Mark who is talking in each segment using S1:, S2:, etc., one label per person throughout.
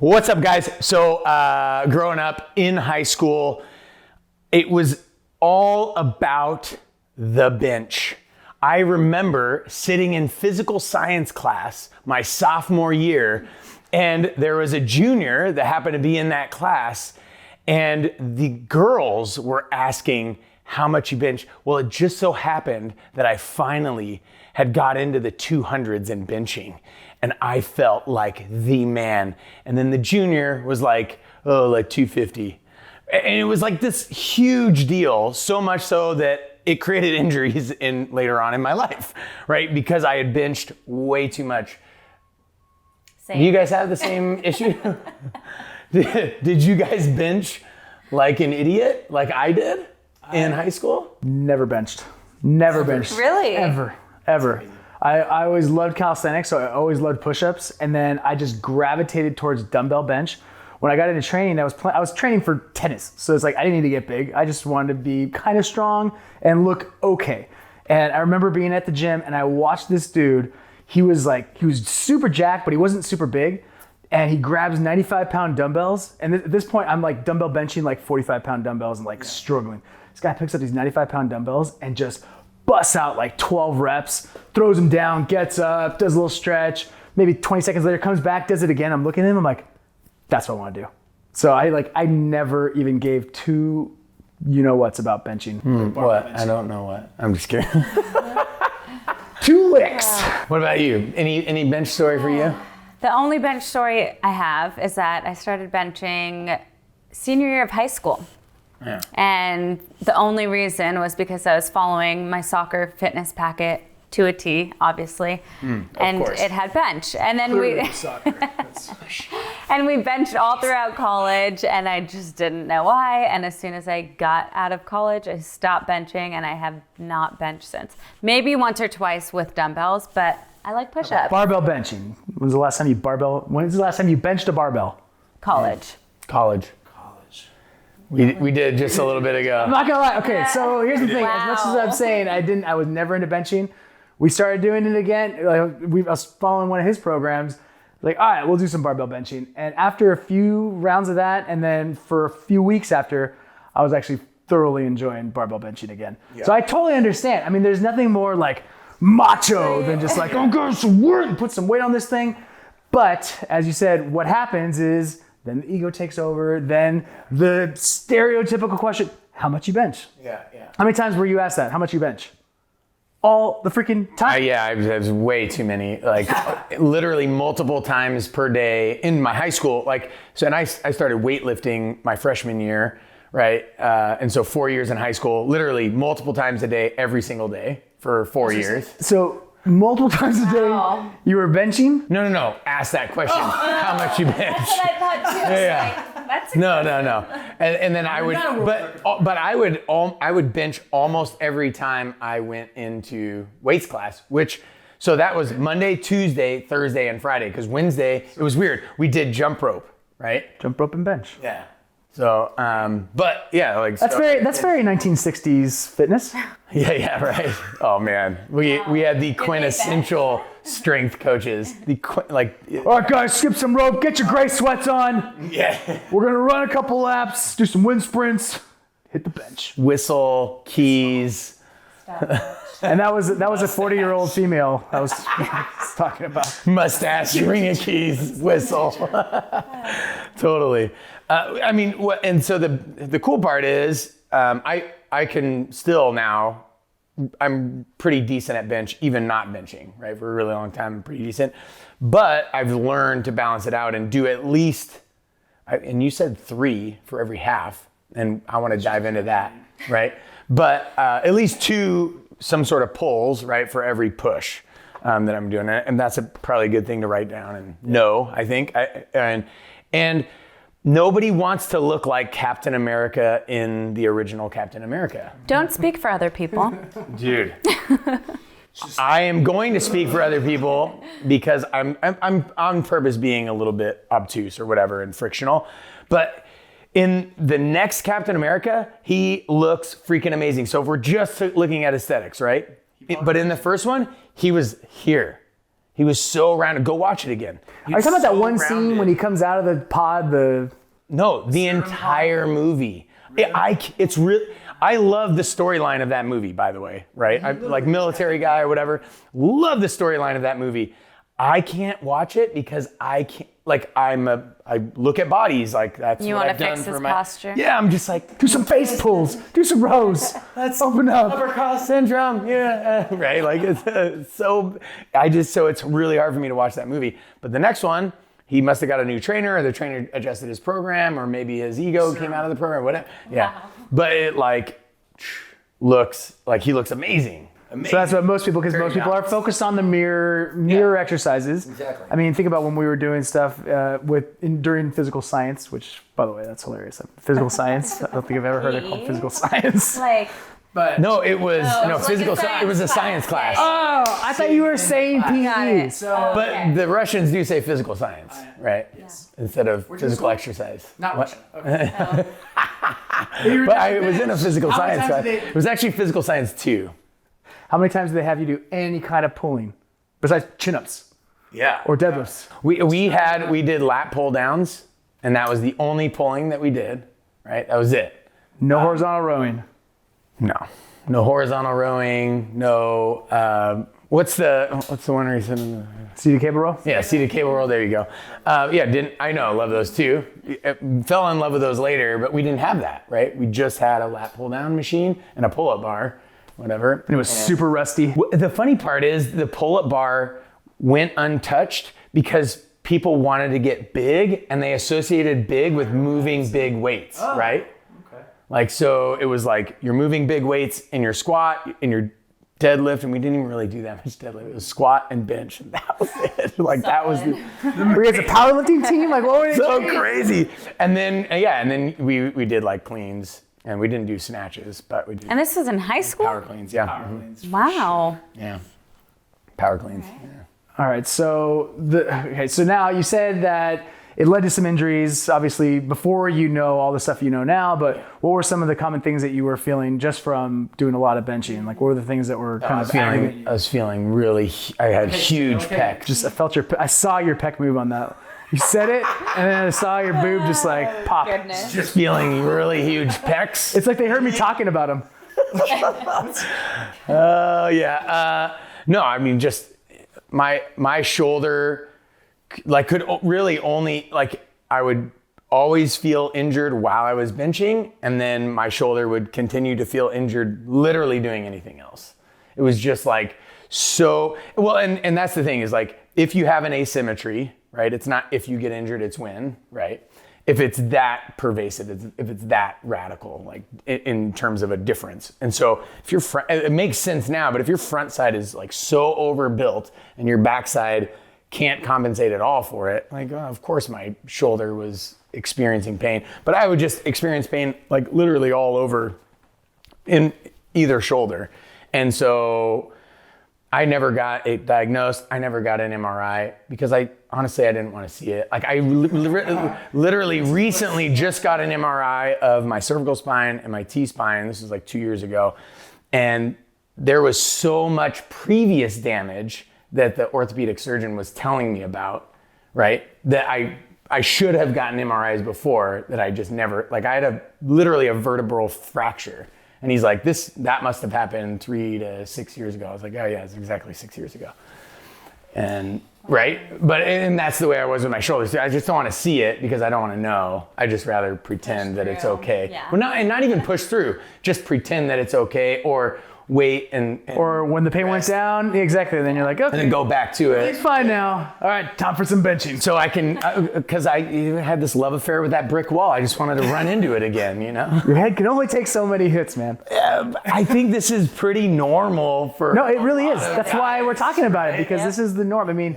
S1: What's up, guys? So growing up in high school, it was all about the bench. I remember sitting in physical science class my sophomore year, and there was a junior that happened to be in that class, and the girls were asking how much you bench. Well, it just so happened that I finally had got into the 200s in benching, and I felt like the man. And then the junior was like, oh, like 250. And it was like this huge deal, so much so that it created injuries later on in my life, right? Because I had benched way too much. Same. Do you guys have the same issue? Did you guys bench like an idiot, like I did in high school?
S2: Never benched. Never benched.
S3: Really?
S2: Ever. I always loved calisthenics, so I always loved push-ups, and then I just gravitated towards dumbbell bench. When I got into training, I was training for tennis, so it's like I didn't need to get big. I just wanted to be kind of strong and look okay. And I remember being at the gym, and I watched this dude. He was super jacked, but he wasn't super big. And he grabs 95-pound dumbbells, and at this point, I'm like dumbbell benching like 45-pound dumbbells and like struggling. This guy picks up these 95-pound dumbbells and just busts out like 12 reps, throws them down, gets up, does a little stretch. Maybe 20 seconds later, comes back, does it again. I'm looking at him, I'm like, that's what I want to do. So I never even gave two you-know-whats about benching.
S1: What? I don't know what. I'm just kidding.
S2: 2 licks.
S1: What about you? Any bench story for you?
S3: The only bench story I have is that I started benching senior year of high school.
S1: Yeah.
S3: And the only reason was because I was following my soccer fitness packet to a T, obviously. And it had bench. And then we benched all throughout college, and I just didn't know why. And as soon as I got out of college, I stopped benching, and I have not benched since. Maybe once or twice with dumbbells, but I like push-ups.
S2: Barbell benching. When's the last time you benched a barbell?
S3: College.
S1: We did just a little bit ago.
S2: I'm not gonna lie. Okay, so here's the thing. Wow. As much as I'm saying I was never into benching, we started doing it again. I was following one of his programs. Like, all right, we'll do some barbell benching. And after a few rounds of that, and then for a few weeks after, I was actually thoroughly enjoying barbell benching again. Yeah. So I totally understand. I mean, there's nothing more like macho than just like, I'm going to work and put some weight on this thing. But as you said, what happens is then the ego takes over. Then the stereotypical question, how much you bench?
S1: Yeah.
S2: How many times were you asked that? How much you bench? All the freaking time?
S1: I was way too many, like literally multiple times per day in my high school. And I started weightlifting my freshman year, right? And so 4 years in high school, literally multiple times a day, every single day for 4 years.
S2: So multiple times a day, you were benching?
S1: No. Ask that question. How much you bench?
S3: That's what I thought too.
S1: Yeah.
S3: Like, that's
S1: No. And then I would, but I would bench almost every time I went into weights class, so that was Monday, Tuesday, Thursday, and Friday. Because Wednesday, it was weird. We did jump rope, right?
S2: Jump rope and bench.
S1: Yeah. So, but yeah, like
S2: that's very 1960s fitness.
S1: Yeah, right. Oh man, we had the quintessential strength coaches. All
S2: right, guys, skip some rope, get your gray sweats on.
S1: Yeah,
S2: we're gonna run a couple laps, do some wind sprints, hit the bench,
S1: whistle, keys.
S2: And that was a 40-year-old female I was talking about.
S1: Mustache, ring of keys, whistle. Totally. And so the cool part is I can still now, I'm pretty decent at bench, even not benching, right? For a really long time, I'm pretty decent. But I've learned to balance it out and do at least, and you said 3 for every half, and I want to dive into that, right? But at least 2 some sort of pulls, right, for every push that I'm doing. And that's probably a good thing to write down and know, I think. And nobody wants to look like Captain America in the original Captain America.
S3: Don't speak for other people.
S1: Dude. I am going to speak for other people because I'm on purpose being a little bit obtuse or whatever and frictional. But in the next Captain America, he looks freaking amazing. So if we're just looking at aesthetics, right? But in the first one, he was here. He was so rounded. Go watch it again.
S2: Are you talking about that one scene when he comes out of the pod?
S1: No, the entire movie. It's real. I love the storyline of that movie, by the way, right? I'm like military guy or whatever. Love the storyline of that movie. I can't watch it because I can't, like I look at bodies like that's
S3: You
S1: what
S3: want
S1: I've
S3: to
S1: done
S3: fix
S1: for
S3: his
S1: my
S3: posture?
S1: Yeah, I'm just like,
S2: Do some face pulls. Do some rows. Let's open up.
S1: upper cross syndrome. Yeah, right. Like it's so it's really hard for me to watch that movie. But the next one, he must have got a new trainer, or the trainer adjusted his program, or maybe his ego came out of the program, whatever. Yeah, but it looks like he looks amazing.
S2: So that's what most people, because most people are focused on the mirror exercises.
S1: Exactly.
S2: I mean, think about when we were doing stuff during physical science, which, by the way, that's hilarious. Physical science. I don't think I've ever heard it called physical science.
S1: But no, it was physical science. It was a science class.
S2: Oh, I thought you were saying PE.
S1: But the Russians do say physical science, right? Yes. Instead of physical exercise.
S2: Not Russian. Okay.
S1: But I was in a physical science class. It was actually physical science 2.
S2: How many times do they have you do any kind of pulling besides chin-ups?
S1: Yeah.
S2: Or deadlifts?
S1: We did lat pull downs, and that was the only pulling that we did, right? That was it.
S2: No horizontal rowing.
S1: No horizontal rowing, no, what's the one where you said?
S2: Seated cable row?
S1: Yeah, seated cable row, there you go. Love those too. Fell in love with those later, but we didn't have that, right? We just had a lat pull down machine and a pull-up bar, whatever.
S2: And it was super rusty.
S1: The funny part is the pull-up bar went untouched because people wanted to get big, and they associated big with moving big weights, right? Okay. Like, so it was like you're moving big weights in your squat, in your deadlift, and we didn't even really do that much deadlift. It was squat and bench, and that was it. Like that was the
S2: we had a powerlifting team. Like, what were they
S1: so
S2: doing?
S1: crazy. And then we did like cleans, and we didn't do snatches, but we did.
S3: And this was in high school?
S1: Power cleans, yeah. Power cleans.
S3: Wow.
S1: Yeah. Power cleans. Yeah.
S2: All right, so so now you said that it led to some injuries, obviously, before you know all the stuff you know now, but what were some of the common things that you were feeling just from doing a lot of benching? Like, what were the things that were kind of feeling?
S1: I was feeling really, I had huge pecs.
S2: I saw your pec move on that. You said it, and then I saw your boob just like pop.
S3: Goodness.
S1: Just feeling really huge pecs.
S2: It's like they heard me talking about them.
S1: No, I mean, just my shoulder, like, could really only, like, I would always feel injured while I was benching, and then my shoulder would continue to feel injured literally doing anything else. It was just like so, well, and that's the thing is, like, if you have an asymmetry, right, it's not if you get injured, it's when, right? If it's that pervasive, if it's that radical, like in terms of a difference. And so if your it makes sense now, but if your front side is like so overbuilt and your backside can't compensate at all for it, like, of course my shoulder was experiencing pain, but I would just experience pain like literally all over in either shoulder. And so I never got it diagnosed. I never got an MRI because honestly, I didn't want to see it. Like, I literally recently just got an MRI of my cervical spine and my T-spine. This was like 2 years ago. And there was so much previous damage that the orthopedic surgeon was telling me about, right? That I should have gotten MRIs before, that I just never, like, I had literally a vertebral fracture. And he's like, that must have happened 3 to 6 years ago. I was like, oh yeah, it's exactly 6 years ago. And right, and that's the way I was with my shoulders. I just don't want to see it because I don't want to know. I just rather pretend that it's okay. Yeah. Well, not even push through. Just pretend that it's okay, or wait and
S2: or when the pain went down, exactly. Then you're like, okay,
S1: and then go back to it.
S2: It's fine now. All right, time for some benching.
S1: So I can, because I had this love affair with that brick wall. I just wanted to run into it again. You know,
S2: your head can only take so many hits, man.
S1: I think this is pretty normal for.
S2: No, it really is. That's why we're talking about it, because this is the norm. I mean,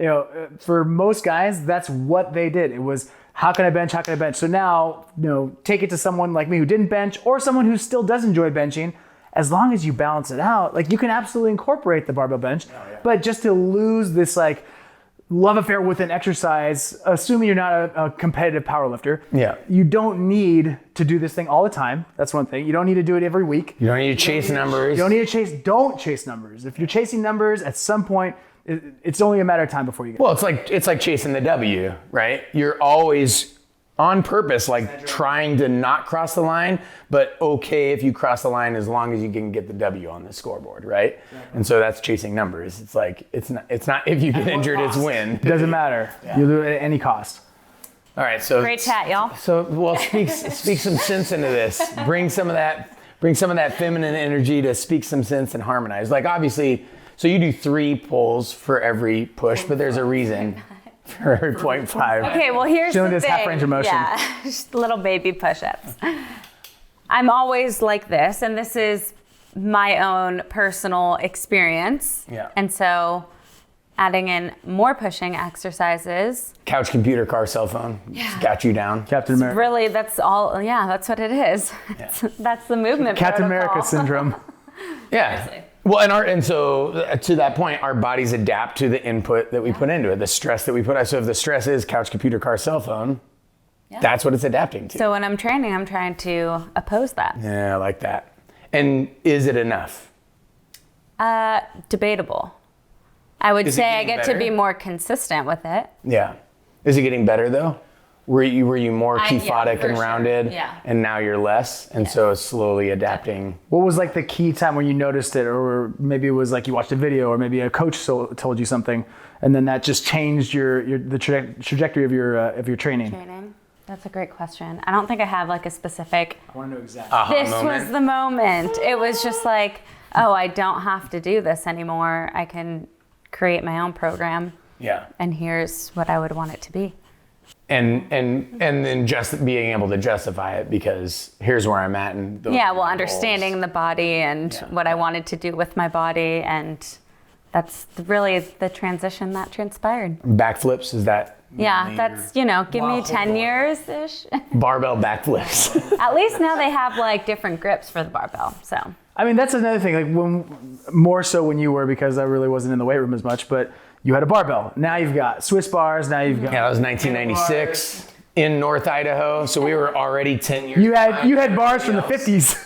S2: you know, for most guys, that's what they did. It was, how can I bench? How can I bench? So now, you know, take it to someone like me who didn't bench, or someone who still does enjoy benching. As long as you balance it out, like, you can absolutely incorporate the barbell bench, but just to lose this like love affair with an exercise, assuming you're not a competitive powerlifter, you don't need to do this thing all the time. That's one thing. You don't need to do it every week.
S1: You don't need to chase numbers.
S2: Don't chase numbers. If you're chasing numbers, at some point It's only a matter of time before you get.
S1: Well, it's like chasing the W, right? You're always on purpose, like trying to not cross the line, but okay if you cross the line as long as you can get the W on the scoreboard, right? Exactly. And so that's chasing numbers. It's like it's not if you get injured, it's win.
S2: It doesn't matter. Yeah. You'll do it at any cost.
S1: All right, so
S3: great chat, y'all.
S1: So speak some sense into this. Bring some of that feminine energy to speak some sense and harmonize. Like obviously, so you do 3 pulls for every push, but there's a reason for 0.5.
S3: Okay, well here's the
S2: this
S3: thing.
S2: half range of motion.
S3: Yeah, just little baby push-ups. I'm always like this, and this is my own personal experience.
S1: Yeah.
S3: And so adding in more pushing exercises.
S1: Couch, computer, car, cell phone. Yeah. Got you down.
S2: Captain America.
S3: Really, that's all. Yeah, that's what it is.
S1: Yeah.
S3: That's the movement.
S2: Captain
S3: protocol.
S2: America syndrome.
S1: Yeah.
S3: Seriously.
S1: Well, and so to that point, our bodies adapt to the input that we put into it, the stress that we put. So if the stress is couch, computer, car, cell phone, that's what it's adapting to.
S3: So when I'm training, I'm trying to oppose that.
S1: Yeah, I like that. And is it enough?
S3: Debatable. I would say I get
S1: better?
S3: to be more consistent with it.
S1: Yeah. Is it getting better though? Were you more kyphotic
S3: for
S1: and
S3: sure.
S1: rounded?
S3: Yeah.
S1: And now you're less, and so it's slowly adapting.
S2: What was like the key time when you noticed it, or maybe it was like you watched a video, or maybe a coach told you something, and then that just changed the trajectory of your training?
S3: Training. That's a great question. I don't think I have like a specific.
S2: I want to know exactly.
S3: This was the moment. It was just like, oh, I don't have to do this anymore. I can create my own program.
S1: Yeah.
S3: And here's what I would want it to be.
S1: And then just being able to justify it because here's where I'm at. And those are my
S3: understanding
S1: goals.
S3: the body and what I wanted to do with my body. And that's really the transition that transpired.
S1: Backflips, is that?
S3: Yeah, that's, give me 10 years-ish.
S1: Barbell backflips.
S3: At least now they have like different grips for the barbell, so.
S2: I mean, that's another thing, like more so when you were, because I really wasn't in the weight room as much, but you had a barbell. Now you've got Swiss bars, now you've got...
S1: Yeah, that was 1996 in North Idaho, so we were already 10 years
S2: You had bars from the 50s.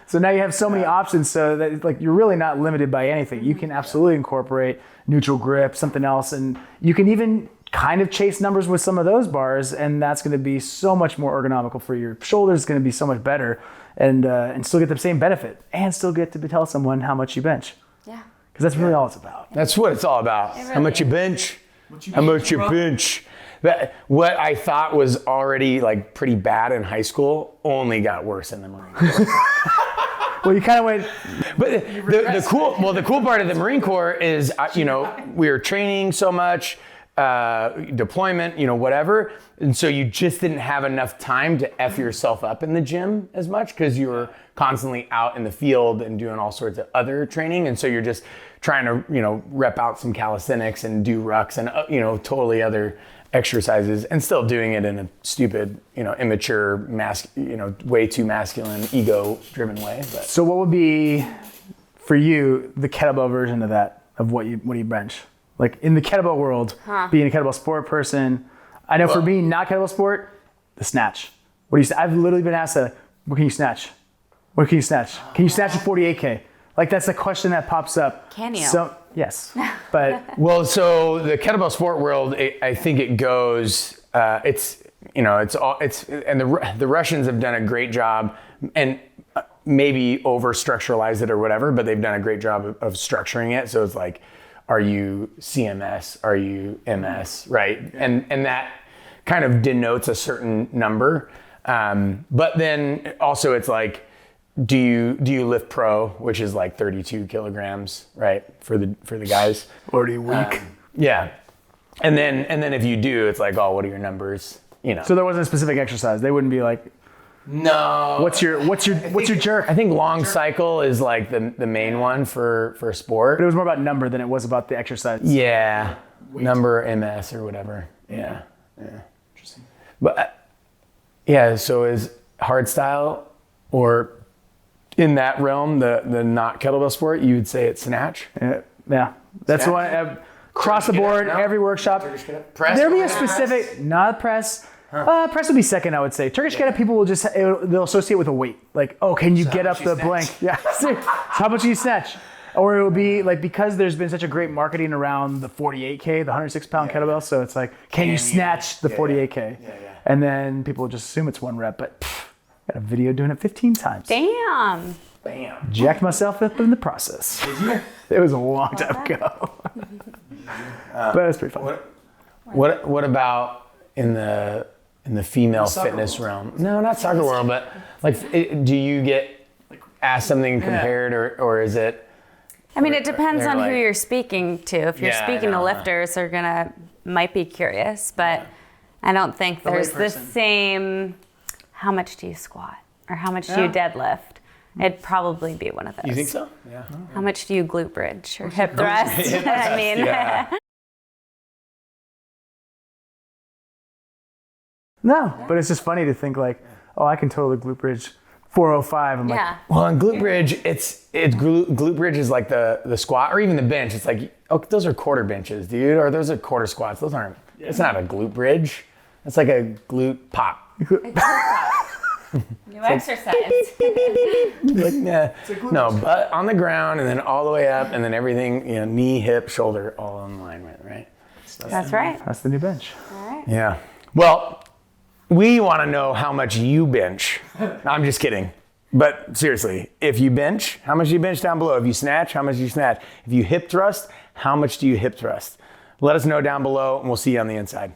S2: So now you have so many options, so that like you're really not limited by anything. You can absolutely incorporate neutral grip, something else, and you can even kind of chase numbers with some of those bars, and that's going to be so much more ergonomical for your shoulders. It's going to be so much better, and still get the same benefit, and still get to tell someone how much you bench.
S3: Yeah.
S2: Because that's really all it's about.
S1: That's what it's all about.
S3: Really
S1: how much you bench? How much you bench? What I thought was already like pretty bad in high school only got worse in the Marine Corps.
S2: Well, you kind of went.
S1: But the cool part of the Marine Corps is, we were training so much, deployment, whatever. And so you just didn't have enough time to F yourself up in the gym as much because you were constantly out in the field and doing all sorts of other training. And so you're just trying to, rep out some calisthenics and do rucks and, totally other exercises and still doing it in a stupid, immature, way too masculine, ego-driven way. But.
S2: So what would be, for you, the kettlebell version of that, of what you bench? Like in the kettlebell world, being a kettlebell sport person, I know for me, not kettlebell sport, the snatch. What do you say? I've literally been asked that, what can you snatch? What can you snatch? Can you snatch a 48K? Like that's the question that pops up.
S3: Can you?
S2: So, yes, but.
S1: So the kettlebell sport world, I think it goes, and the Russians have done a great job and maybe over structuralized it or whatever, but they've done a great job of structuring it. So it's like, are you CMS? Are you MS? Right? And that kind of denotes a certain number. But then also it's like, do you lift pro, which is like 32 kilograms, right? For the guys.
S2: Already weak.
S1: Yeah. And then if you do, it's like, oh, what are your numbers?
S2: So there wasn't a specific exercise. They wouldn't be like,
S1: no.
S2: What's your jerk?
S1: I think long cycle is like the main one for sport.
S2: But it was more about number than it was about the exercise.
S1: Yeah. Number, MS or whatever. Yeah. Interesting. But so is hardstyle or in that realm, the not kettlebell sport, you would say it's snatch?
S2: Yeah. That's
S1: Snatch?
S2: what across the board, every workshop.
S1: Press?
S2: There'll be a specific, not press. Press would be second, I would say. Turkish get up, people will they'll associate with a weight. Like, oh, can you get up the blank? Yeah. So how much do you snatch? Or it would be like, because there's been such a great marketing around the 48K, the 106-pound kettlebell. So it's like, can you snatch the 48K?
S1: Yeah.
S2: And then people just assume it's 1 rep, but got a video doing it 15 times.
S3: Damn.
S1: Bam.
S2: Jacked myself up in the process.
S1: Did you?
S2: It was a long time ago. But it was pretty fun.
S1: What about in the female fitness realm? No, not soccer world, but like, do you get asked something compared, or is it?
S3: I mean, it depends
S1: they're
S3: on
S1: like-
S3: who you're speaking to. If you're
S1: Yeah, I
S3: speaking to
S1: know.
S3: lifters, they're might be curious, but I don't think there's the
S2: layperson.
S3: same, how much do you squat? Or how much do you deadlift? It'd probably be one of those.
S1: You think so? Yeah.
S3: How much do you glute bridge or hip thrust? I mean,
S1: Yeah.
S2: No, but it's just funny to think like, oh, I can totally glute bridge 405. I'm like,
S3: yeah.
S1: Well, on glute bridge, glute bridge is like the squat or even the bench. It's like, oh, those are quarter benches, dude, or those are quarter squats. Those aren't. It's not a glute bridge. It's like a glute pop.
S3: New exercise.
S1: Like, yeah. No, butt on the ground and then all the way up and then everything, knee, hip, shoulder, all in alignment, right?
S3: That's right.
S2: that's the new bench.
S3: All right.
S1: Yeah. Well, we want to know how much you bench. I'm just kidding. But seriously, if you bench, how much do you bench down below? If you snatch, how much do you snatch? If you hip thrust, how much do you hip thrust? Let us know down below and we'll see you on the inside.